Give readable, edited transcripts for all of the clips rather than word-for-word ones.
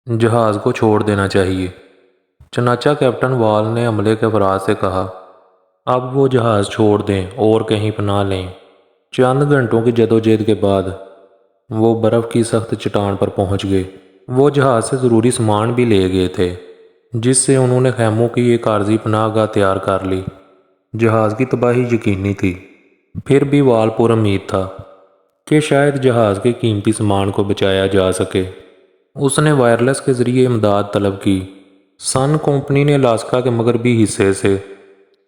जहाज़ को छोड़ देना चाहिए। चनाचा कैप्टन वाल ने अमले के अफराद से कहा, अब वो जहाज़ छोड़ दें और कहीं पनाह लें। चंद घंटों की जदोजहद के बाद वो बर्फ़ की सख्त चट्टान पर पहुंच गए। वो जहाज़ से ज़रूरी सामान भी ले गए थे, जिससे उन्होंने खैमों की एक आर्जी पनाहगाह तैयार कर ली। जहाज़ की तबाही यकीनी थी, फिर भी वाल पुरउम्मीद था कि शायद जहाज़ के कीमती सामान को बचाया जा सके। उसने वायरलेस के ज़रिए इमदाद तलब की। सन कंपनी ने अलास्का के मगरबी हिस्से से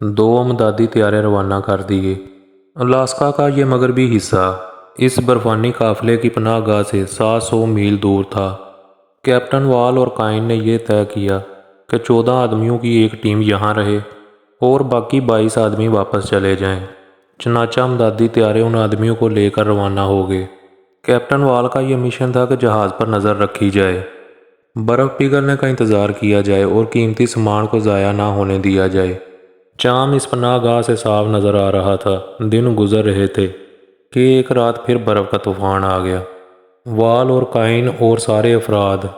2 इमदादी तैयारे रवाना कर दिए। अलास्का का ये मगरबी हिस्सा इस बर्फानी काफ़िले की पनाहगाह से 700 मील दूर था। कैप्टन वाल और काइन ने यह तय किया कि 14 आदमियों की एक टीम यहाँ रहे और बाकी 22 आदमी वापस चले जाएं। चनाचा इमदादी तैयारे उन आदमियों को लेकर रवाना हो गए। कैप्टन वाल का यह मिशन था कि जहाज़ पर नज़र रखी जाए, बर्फ़ पिघलने का इंतज़ार किया जाए और कीमती सामान को ज़ाया ना होने दिया जाए। चाम इस पनाहगाह से साफ नज़र आ रहा था। दिन गुजर रहे थे कि एक रात फिर बर्फ़ का तूफ़ान आ गया। वाल और काइन और सारे अफराद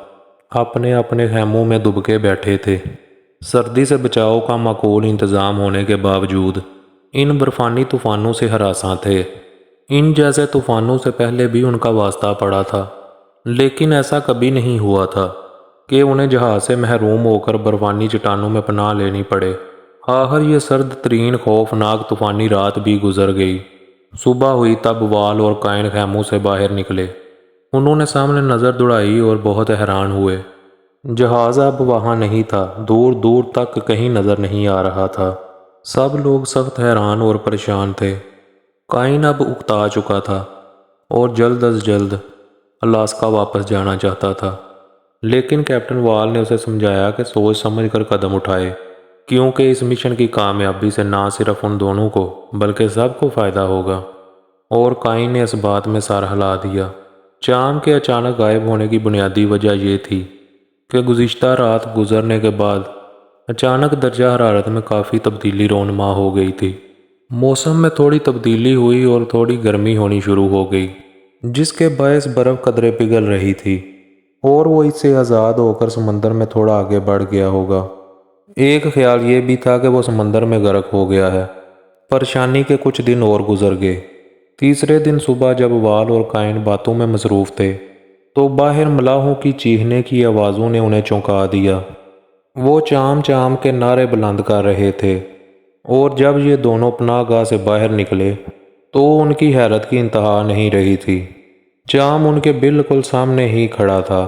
अपने अपने खैमों में दुबके बैठे थे। सर्दी से बचाव का माकूल इंतज़ाम होने के बावजूद इन बर्फ़ानी तूफ़ानों से हरासां थे। इन जैसे तूफ़ानों से पहले भी उनका वास्ता पड़ा था, लेकिन ऐसा कभी नहीं हुआ था कि उन्हें जहाज़ से महरूम होकर बर्फ़ानी चट्टानों में पनाह लेनी पड़े। आखिर ये सर्द तरीन खौफनाक तूफ़ानी रात भी गुजर गई। सुबह हुई तब वाल और काइन खैमों से बाहर निकले। उन्होंने सामने नज़र दौड़ाई और बहुत हैरान हुए। जहाज़ अब वहाँ नहीं था, दूर दूर तक कहीं नज़र नहीं आ रहा था। सब लोग सख्त हैरान और परेशान थे। काइन अब उकता चुका था और जल्द अज जल्द अलास्का वापस जाना चाहता था, लेकिन कैप्टन वाल ने उसे समझाया कि सोच समझ कर कदम उठाए, क्योंकि इस मिशन की कामयाबी से ना सिर्फ उन दोनों को बल्कि सबको फ़ायदा होगा। और काइन ने इस बात में सर हिला दिया। चाम के अचानक गायब होने की बुनियादी वजह यह थी कि गुज़िश्ता रात गुजरने के बाद अचानक दर्जा हरारत में काफ़ी तब्दीली रोनमा हो गई थी। मौसम में थोड़ी तब्दीली हुई और थोड़ी गर्मी होनी शुरू हो गई, जिसके बायस बर्फ़ कदरे पिघल रही थी और वो इससे आज़ाद होकर समंदर में थोड़ा आगे बढ़ गया होगा। एक ख्याल ये भी था कि वो समंदर में गर्क हो गया है। परेशानी के कुछ दिन और गुजर गए। तीसरे दिन सुबह जब वाल और काइन बातों में मसरूफ़ थे तो बाहर मलाहों की चीखने की आवाज़ों ने उन्हें चौंका दिया। वो चाम चाम के नारे बुलंद कर रहे थे और जब ये दोनों पनाहगाह से बाहर निकले तो उनकी हैरत की इंतहा नहीं रही थी। चाम उनके बिल्कुल सामने ही खड़ा था।